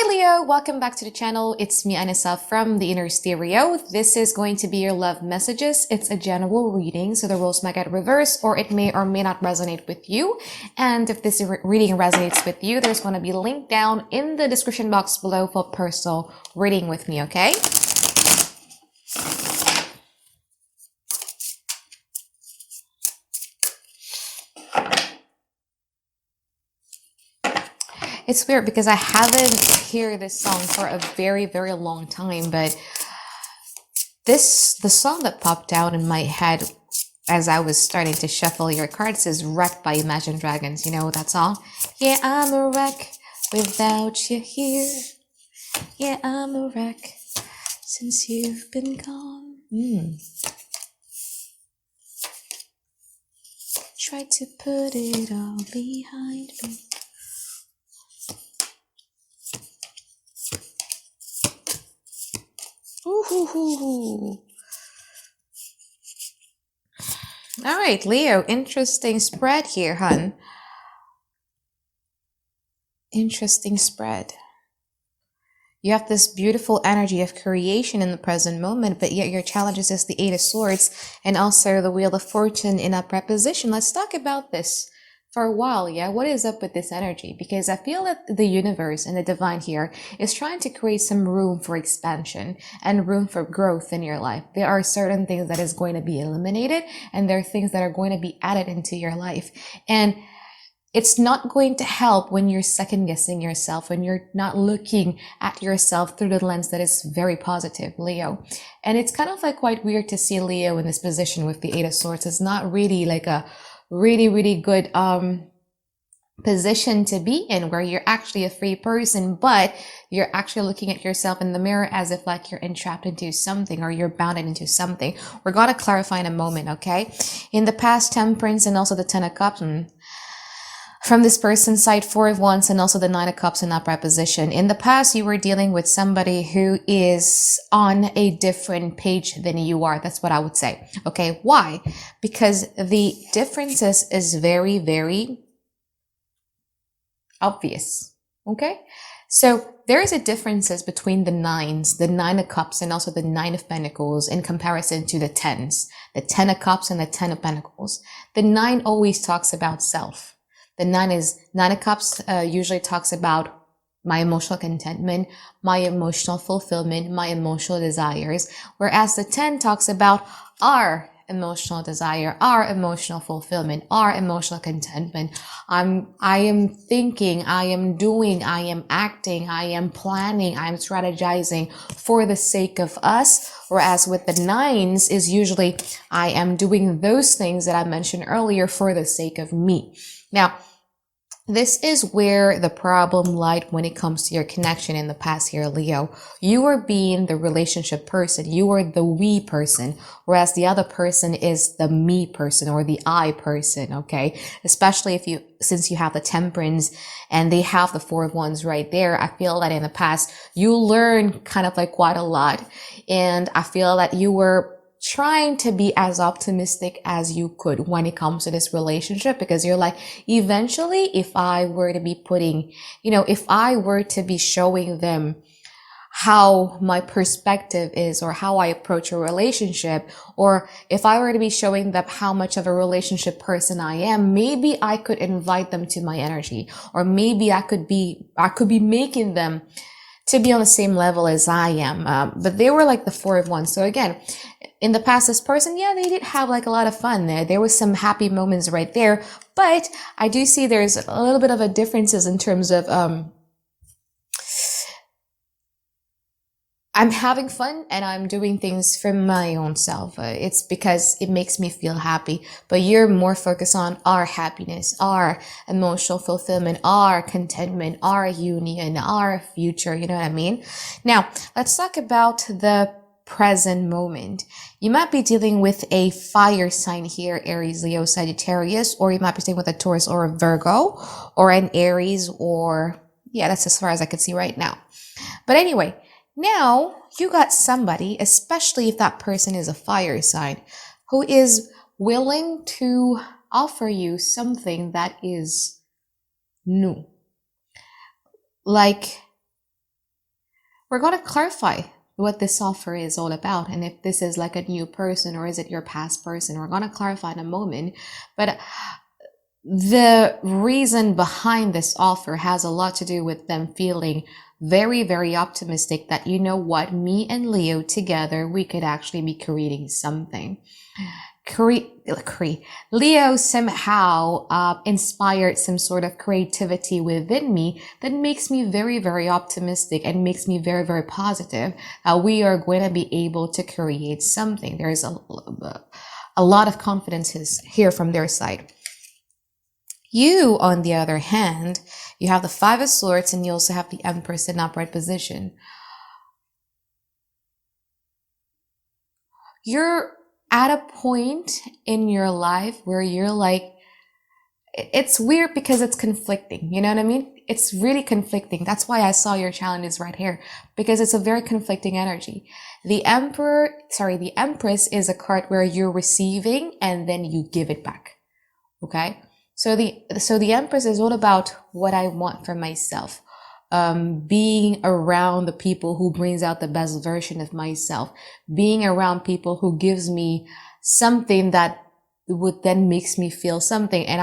Hi Leo, welcome back to the channel. It's me Anisa from the Inner Stereo. This is going to be your love messages. It's a general reading, so the roles might get reversed or it may or may not resonate with you. And if this reading resonates with you, there's going to be a link down in the description box below for personal reading with me, okay? It's weird because I haven't heard this song for a very, very long time, but the song that popped out in my head as I was starting to shuffle your cards is Wreck by Imagine Dragons. You know that song? Yeah, I'm a wreck without you here. Yeah, I'm a wreck since you've been gone. Try to put it all behind me. Ooh. All right, Leo, interesting spread here, hun. Interesting spread. You have this beautiful energy of creation in the present moment, but yet your challenges is the Eight of Swords and also the Wheel of Fortune in upright position. Let's talk about this for a while, yeah? What is up with this energy? Because I feel that the universe and the divine here is trying to create some room for expansion and room for growth in your life. There are certain things that is going to be eliminated and there are things that are going to be added into your life. And it's not going to help when you're second guessing yourself, when you're not looking at yourself through the lens that is very positive, Leo. And it's kind of like quite weird to see Leo in this position with the Eight of Swords. It's not really like a really good position to be in where you're actually a free person, but you're actually looking at yourself in the mirror as if like you're entrapped into something or you're bounded into something. We're going to clarify in a moment, okay? In the past, Temperance and also the Ten of Cups, from this person's side, Four of Wands and also the Nine of Cups in upright position. In the past, you were dealing with somebody who is on a different page than you are. That's what I would say. Okay. Why? Because the differences is very, very obvious. Okay. So there is a differences between the nines, the Nine of Cups and also the Nine of Pentacles in comparison to the tens, the Ten of Cups and the Ten of Pentacles. The nine always talks about self. The Nine of Cups usually talks about my emotional contentment, my emotional fulfillment, my emotional desires, whereas the 10 talks about our emotional desire, our emotional fulfillment, our emotional contentment. I am thinking, I am doing, I am acting, I am planning, I am strategizing for the sake of us. Whereas with the nines is usually I am doing those things that I mentioned earlier for the sake of me. Now, this is where the problem lied when it comes to your connection in the past here, Leo. You were being the relationship person. You were the we person, whereas the other person is the me person or the I person, okay? Especially since you have the Temperance and they have the Four of Wands right there. I feel that in the past, you learned kind of like quite a lot. And I feel that you were trying to be as optimistic as you could when it comes to this relationship, because you're like, eventually, if I were to be putting, if I were to be showing them how my perspective is or how I approach a relationship, or if I were to be showing them how much of a relationship person I am, maybe I could invite them to my energy, or maybe I could be making them to be on the same level as I am. But they were like the Four of Wands. So again, in the past, this person, yeah, they did have like a lot of fun there. There was some happy moments right there, but I do see there's a little bit of a differences in terms of, I'm having fun and I'm doing things for my own self. It's because it makes me feel happy, but you're more focused on our happiness, our emotional fulfillment, our contentment, our union, our future. You know what I mean? Now, let's talk about the present moment. You might be dealing with a fire sign here, Aries, Leo, Sagittarius, or you might be dealing with a Taurus or a Virgo or an Aries, or yeah, that's as far as I can see right now. But anyway, now you got somebody, especially if that person is a fire sign, who is willing to offer you something that is new. Like we're going to clarify what this offer is all about, and if this is like a new person or is it your past person. We're going to clarify in a moment, but the reason behind this offer has a lot to do with them feeling very, very optimistic that, you know what, me and Leo together, we could actually be creating something. Leo somehow inspired some sort of creativity within me that makes me very, very optimistic and makes me very, very positive. We are going to be able to create something. There's a lot of confidence here from their side. You, on the other hand, you have the Five of Swords and you also have the Empress in upright position. You're at a point in your life where you're like, it's weird because it's conflicting. You know what I mean? It's really conflicting. That's why I saw your challenges right here, because it's a very conflicting energy. The Empress is a card where you're receiving and then you give it back. Okay. So the Empress is all about what I want for myself. Being around the people who brings out the best version of myself, being around people who gives me something that would then makes me feel something, and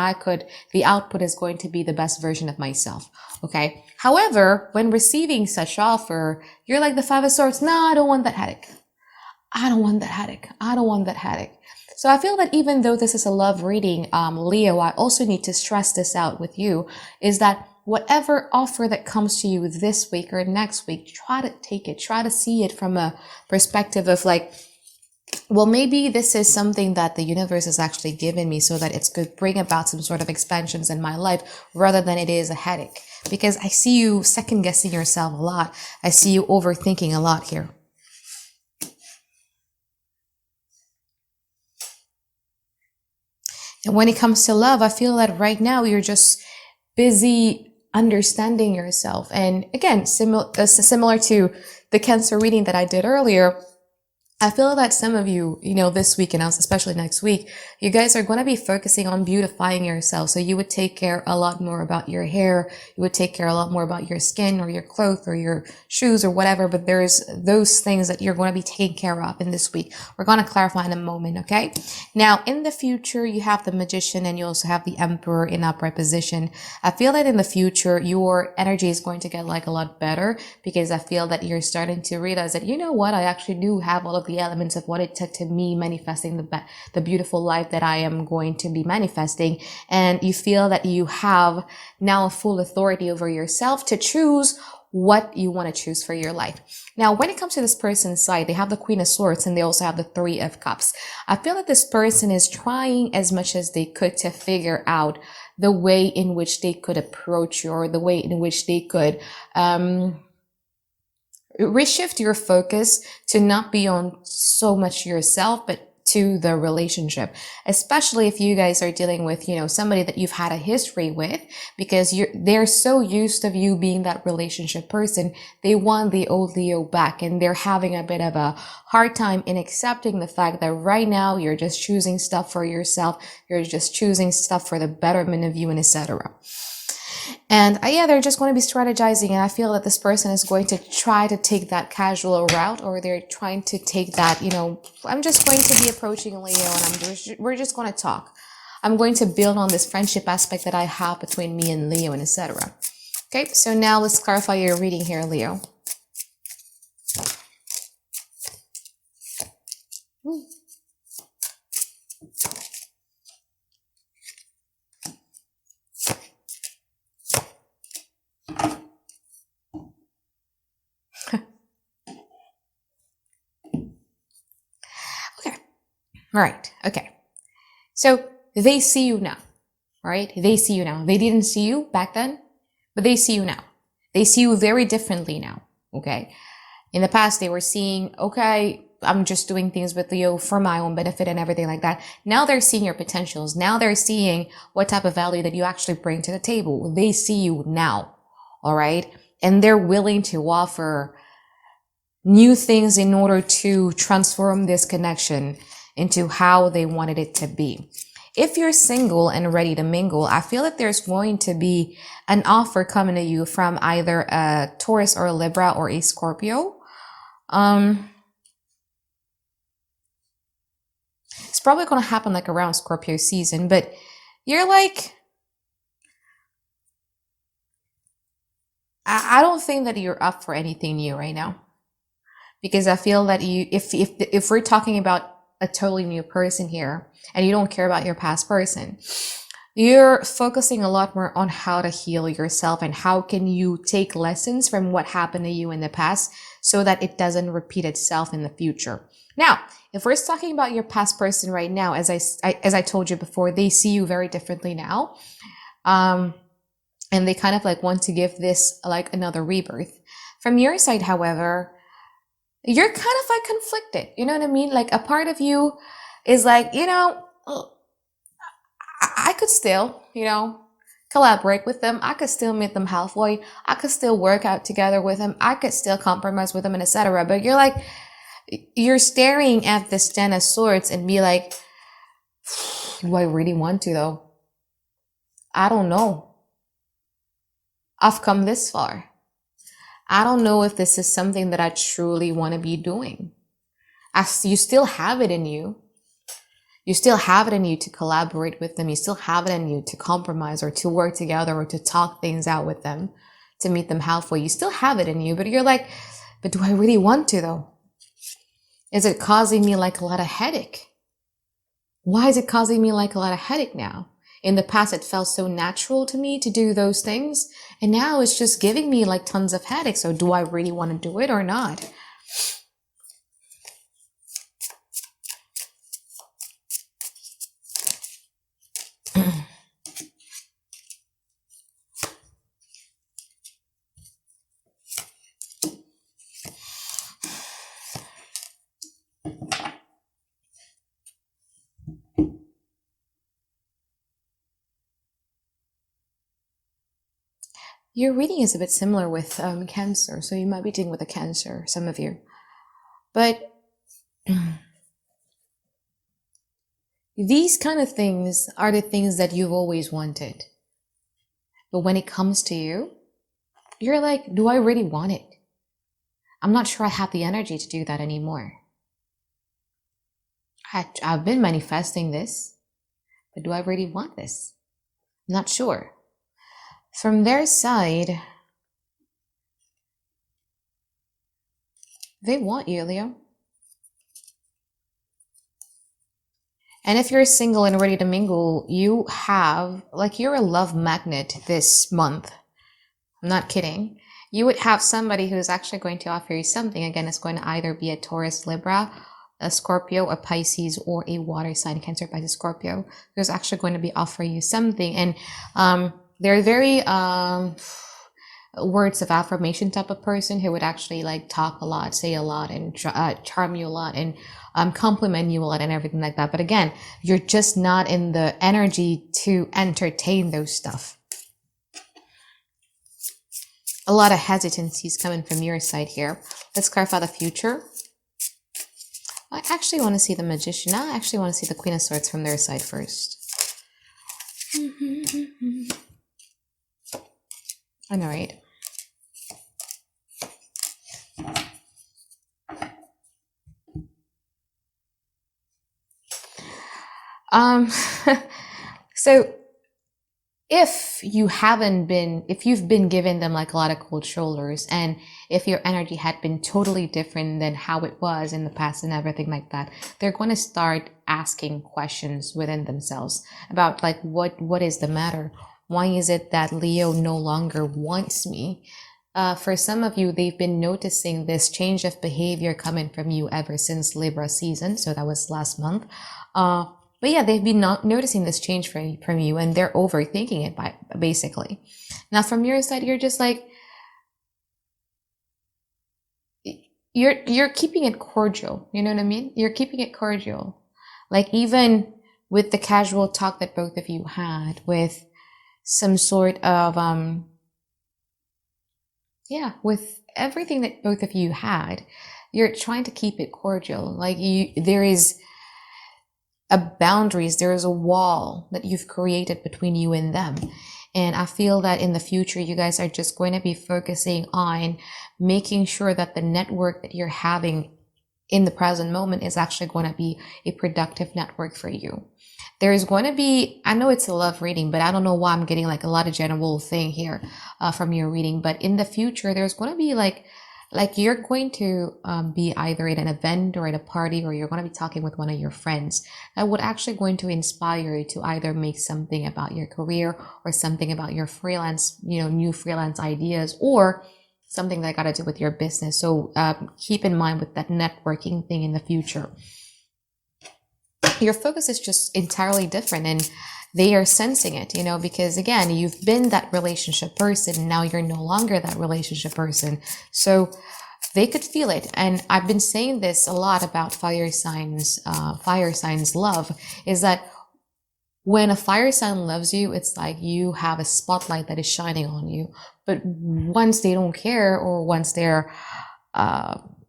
the output is going to be the best version of myself. Okay. However, when receiving such offer, you're like the Five of Swords. No, I don't want that headache. I don't want that headache. I don't want that headache. So I feel that even though this is a love reading, Leo, I also need to stress this out with you, is that whatever offer that comes to you this week or next week, try to take it, try to see it from a perspective of like, well, maybe this is something that the universe has actually given me so that it's going to bring about some sort of expansions in my life rather than it is a headache. Because I see you second guessing yourself a lot. I see you overthinking a lot here. And when it comes to love, I feel that right now you're just busy understanding yourself. And again, similar to the Cancer reading that I did earlier, I feel that some of you, this week and especially next week, you guys are going to be focusing on beautifying yourself. So you would take care a lot more about your hair. You would take care a lot more about your skin or your clothes or your shoes or whatever. But there's those things that you're going to be taking care of in this week. We're going to clarify in a moment. Okay. Now in the future, you have the Magician and you also have the Emperor in upright position. I feel that in the future, your energy is going to get like a lot better, because I feel that you're starting to realize that, you know what, I actually do have all of the elements of what it took to me manifesting the beautiful life that I am going to be manifesting. And you feel that you have now a full authority over yourself to choose what you want to choose for your life. Now, when it comes to this person's side, they have the Queen of Swords and they also have the Three of Cups. I feel that this person is trying as much as they could to figure out the way in which they could approach you, or the way in which they could, reshift your focus to not be on so much yourself, but to the relationship, especially if you guys are dealing with, somebody that you've had a history with, because they're so used to you being that relationship person. They want the old Leo back, and they're having a bit of a hard time in accepting the fact that right now you're just choosing stuff for yourself. You're just choosing stuff for the betterment of you, and etc. And they're just going to be strategizing, and I feel that this person is going to try to take that casual route, or they're trying to take that, I'm just going to be approaching Leo and we're just going to talk. I'm going to build on this friendship aspect that I have between me and Leo, and etc. Okay, so now let's clarify your reading here, Leo. Right. Okay. So they see you now, right? They see you now. They didn't see you back then, but they see you now. They see you very differently now. Okay. In the past, they were seeing, okay, I'm just doing things with Leo for my own benefit and everything like that. Now they're seeing your potentials. Now they're seeing what type of value that you actually bring to the table. They see you now. All right. And they're willing to offer new things in order to transform this connection into how they wanted it to be. If you're single and ready to mingle, I feel that there's going to be an offer coming to you from either a Taurus or a Libra or a Scorpio. It's probably going to happen like around Scorpio season, but you're like, I don't think that you're up for anything new right now, because I feel that if we're talking about a totally new person here and you don't care about your past person, you're focusing a lot more on how to heal yourself and how can you take lessons from what happened to you in the past so that it doesn't repeat itself in the future. Now, if we're talking about your past person right now, as I told you before, they see you very differently now. And they kind of like want to give this like another rebirth. From your side, however, you're kind of like conflicted. You know what I mean? Like a part of you is like, I could still, collaborate with them. I could still meet them halfway. I could still work out together with them. I could still compromise with them and etc. But you're staring at this 10 of Swords and be like, do I really want to though? I don't know. I've come this far. I don't know if this is something that I truly want to be doing. You still have it in you. You still have it in you to collaborate with them. You still have it in you to compromise or to work together or to talk things out with them, to meet them halfway. You still have it in you, but you're like, but do I really want to though? Is it causing me like a lot of headache? Why is it causing me like a lot of headache now? In the past, it felt so natural to me to do those things. And now it's just giving me like tons of headache. So do I really want to do it or not? Your reading is a bit similar with Cancer, so you might be dealing with a Cancer, some of you. But these kind of things are the things that you've always wanted. But when it comes to you, you're like, do I really want it? I'm not sure I have the energy to do that anymore. I've been manifesting this, but do I really want this? I'm not sure. From their side, they want you, Leo. And if you're single and ready to mingle, you're a love magnet this month. I'm not kidding. You would have somebody who's actually going to offer you something. Again, it's going to either be a Taurus, Libra, a Scorpio, a Pisces, or a water sign, Cancer, Pisces, Scorpio, who's actually going to be offering you something. And they're very words of affirmation type of person who would actually like talk a lot, say a lot, and charm you a lot, and compliment you a lot and everything like that. But again, you're just not in the energy to entertain those stuff. A lot of hesitancy is coming from your side here. Let's clarify the future. I actually want to see the Magician. I actually want to see the Queen of Swords from their side first. I know, right? So if you've been given them like a lot of cold shoulders, and if your energy had been totally different than how it was in the past and everything like that, they're going to start asking questions within themselves about like, what is the matter? Why is it that Leo no longer wants me? For some of you, they've been noticing this change of behavior coming from you ever since Libra season. So that was last month. But yeah, they've been noticing this change from you, and they're overthinking it basically. Now, from your side, you're just like, you're keeping it cordial. You know what I mean? You're keeping it cordial. Like even with the casual talk that both of you had, with some sort of, with everything that both of you had, you're trying to keep it cordial. Like a boundaries. There is a wall that you've created between you and them. And I feel that in the future, you guys are just going to be focusing on making sure that the network that you're having in the present moment is actually going to be a productive network for you. There is going to be, I know it's a love reading, but I don't know why I'm getting like a lot of general thing here from your reading. But in the future, there's going to be like you're going to be either at an event or at a party, or you're going to be talking with one of your friends that would actually going to inspire you to either make something about your career or something about your freelance, new freelance ideas, or something that got to do with your business. So keep in mind with that networking thing in the future. Your focus is just entirely different, and they are sensing it, because again, you've been that relationship person, and now you're no longer that relationship person. So they could feel it. And I've been saying this a lot about fire signs love, is that when a fire sign loves you, it's like you have a spotlight that is shining on you. But once they don't care, or once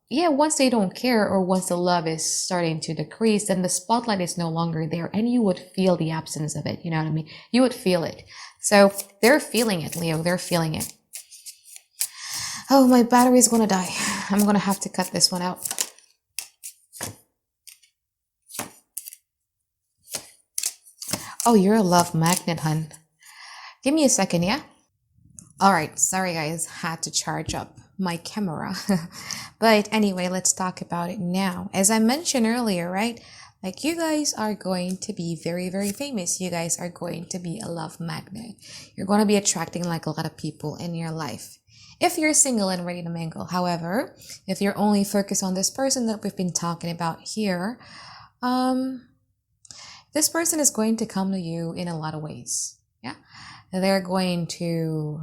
once they don't care, or once the love is starting to decrease, then the spotlight is no longer there, and you would feel the absence of it. You know what I mean? You would feel it. So they're feeling it, Leo. They're feeling it. Oh, my battery is going to die. I'm going to have to cut this one out. Oh, you're a love magnet, hun. Give me a second, yeah? All right. Sorry, guys. Had to charge up my camera. But anyway, let's talk about it now. As I mentioned earlier, right? Like, you guys are going to be very, very famous. You guys are going to be a love magnet. You're going to be attracting like a lot of people in your life. If you're single and ready to mingle. However, if you're only focused on this person that we've been talking about here, this person is going to come to you in a lot of ways. Yeah. They're going to,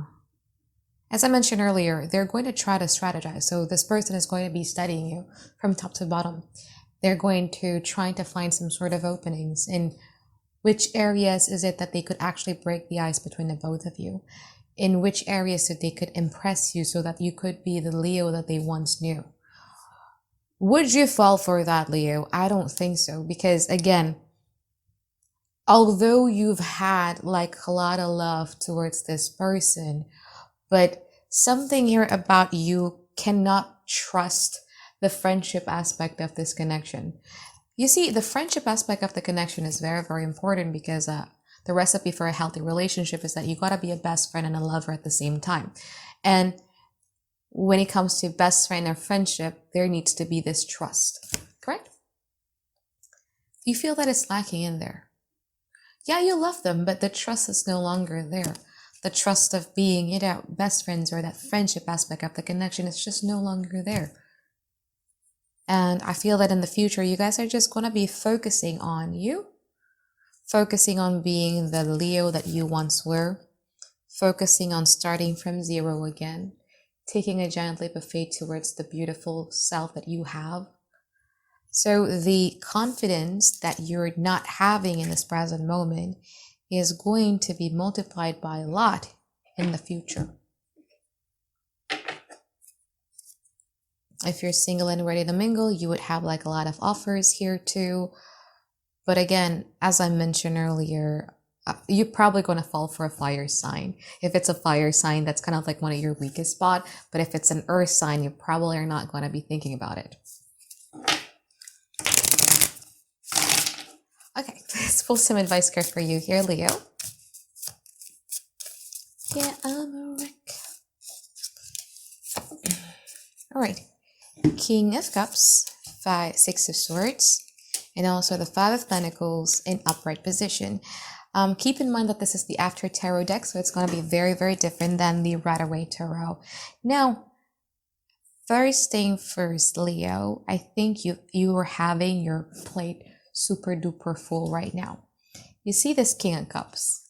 as I mentioned earlier, they're going to try to strategize. So this person is going to be studying you from top to bottom. They're going to try to find some sort of openings in which areas is it that they could actually break the ice between the both of you. In which areas that they could impress you so that you could be the Leo that they once knew. Would you fall for that, Leo? I don't think so. Because again, although you've had like a lot of love towards this person, but something here about you cannot trust the friendship aspect of this connection. You see, the friendship aspect of the connection is very, very important, because the recipe for a healthy relationship is that you gotta be a best friend and a lover at the same time. And when it comes to best friend or friendship, there needs to be this trust, correct? You feel that it's lacking in there. Yeah, you love them, but the trust is no longer there. The trust of being, best friends, or that friendship aspect of the connection is just no longer there. And I feel that in the future, you guys are just going to be focusing on you, focusing on being the Leo that you once were, focusing on starting from zero again, taking a giant leap of faith towards the beautiful self that you have. So the confidence that you're not having in this present moment is going to be multiplied by a lot in the future. If you're single and ready to mingle, you would have like a lot of offers here too. But again, as I mentioned earlier, you're probably going to fall for a fire sign. If it's a fire sign, that's kind of like one of your weakest spots. But if it's an earth sign, you probably are not going to be thinking about it. Okay, let's pull some advice card for you here, Leo. Yeah, I'm a wreck. All right. King of Cups, Six of Swords, and also the Five of Pentacles in upright position. Keep in mind that this is the After Tarot deck, so it's going to be very, very different than the Rider-Waite Tarot. Now, first thing first, Leo, I think you are having your plate super duper full right now. You see this King of Cups.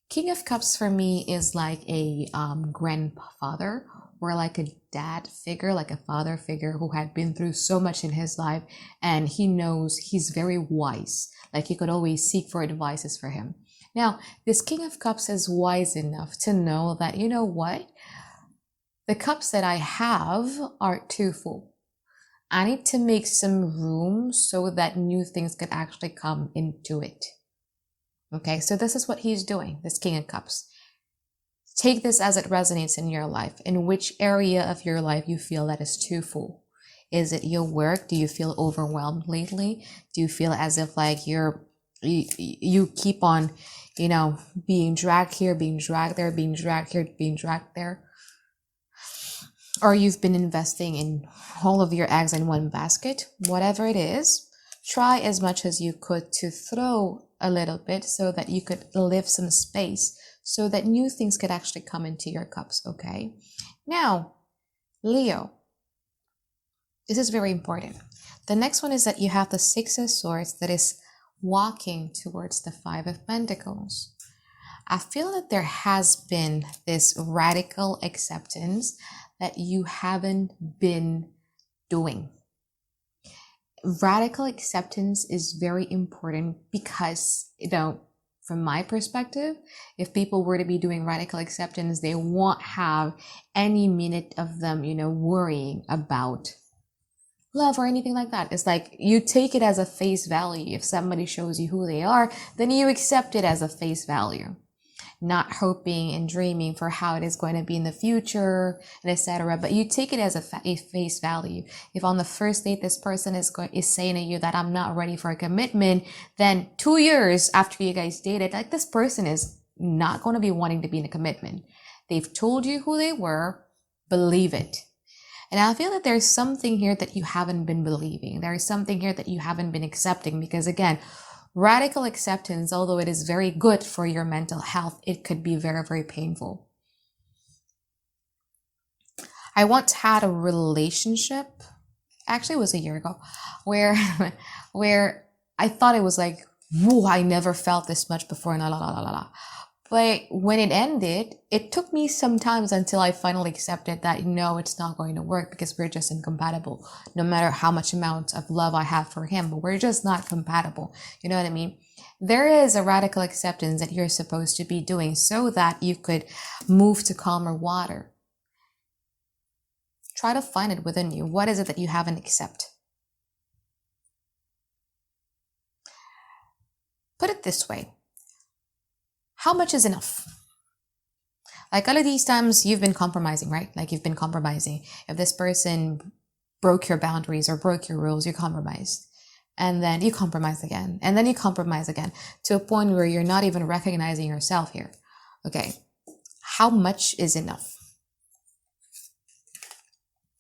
King of Cups for me is like a grandfather, or like a dad figure, like a father figure who had been through so much in his life, and he knows, he's very wise. Like, you could always seek for advices for him. Now, this King of Cups is wise enough to know that, you know what? The cups that I have are too full. I need to make some room so that new things could actually come into it. Okay, so this is what he's doing, this King of Cups. Take this as it resonates in your life. In which area of your life you feel that is too full? Is it your work? Do you feel overwhelmed lately? Do you feel as if like you keep on, being dragged here, being dragged there, being dragged here, being dragged there? Or you've been investing in all of your eggs in one basket? Whatever it is, try as much as you could to throw a little bit so that you could leave some space so that new things could actually come into your cups, okay? Now, Leo, this is very important. The next one is that you have the Six of Swords that is walking towards the Five of Pentacles. I feel that there has been this radical acceptance that you haven't been doing. Radical acceptance is very important because, from my perspective, if people were to be doing radical acceptance, they won't have any minute of them, worrying about love or anything like that. It's like you take it as a face value. If somebody shows you who they are, then you accept it as a face value, not hoping and dreaming for how it is going to be in the future, and etc. But you take it as a face value. If on the first date this person is saying to you that I'm not ready for a commitment, then 2 years after you guys dated, like this person is not going to be wanting to be in a commitment. They've told you who they were, believe it. And I feel that there's something here that you haven't been believing. There is something here that you haven't been accepting, because again, radical acceptance, although it is very good for your mental health, it could be very, very painful. I once had a relationship, actually it was a year ago, where I thought it was like, whoa, I never felt this much before, la la la la la. But when it ended, it took me some time until I finally accepted that, no, it's not going to work because we're just incompatible. No matter how much amount of love I have for him, but we're just not compatible. You know what I mean? There is a radical acceptance that you're supposed to be doing so that you could move to calmer water. Try to find it within you. What is it that you haven't accepted? Put it this way. How much is enough? Like all of these times you've been compromising, right? Like you've been compromising. If this person broke your boundaries or broke your rules, you compromised. And then you compromise again. And then you compromise again to a point where you're not even recognizing yourself here. Okay. How much is enough?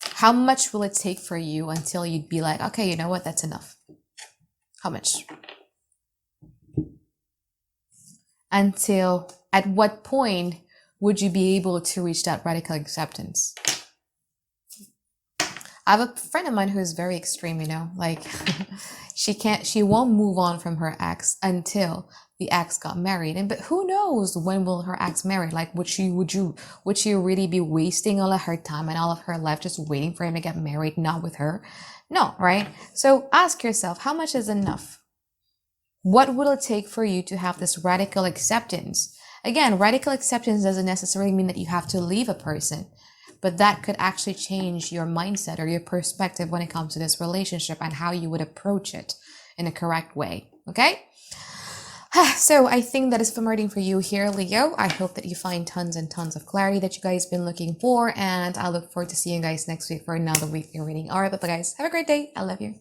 How much will it take for you until you'd be like, okay, you know what? That's enough. How much? Until at what point would you be able to reach that radical acceptance? I have a friend of mine who is very extreme, like she won't move on from her ex until the ex got married. But who knows when will her ex marry? Like would she really be wasting all of her time and all of her life just waiting for him to get married, not with her? No, right? So ask yourself, how much is enough? What will it take for you to have this radical acceptance? Again, radical acceptance doesn't necessarily mean that you have to leave a person, but that could actually change your mindset or your perspective when it comes to this relationship and how you would approach it in a correct way. Okay? So I think that is for reading for you here, Leo. I hope that you find tons and tons of clarity that you guys been looking for, and I look forward to seeing you guys next week for another weekly reading. All right, bye guys. Have a great day. I love you.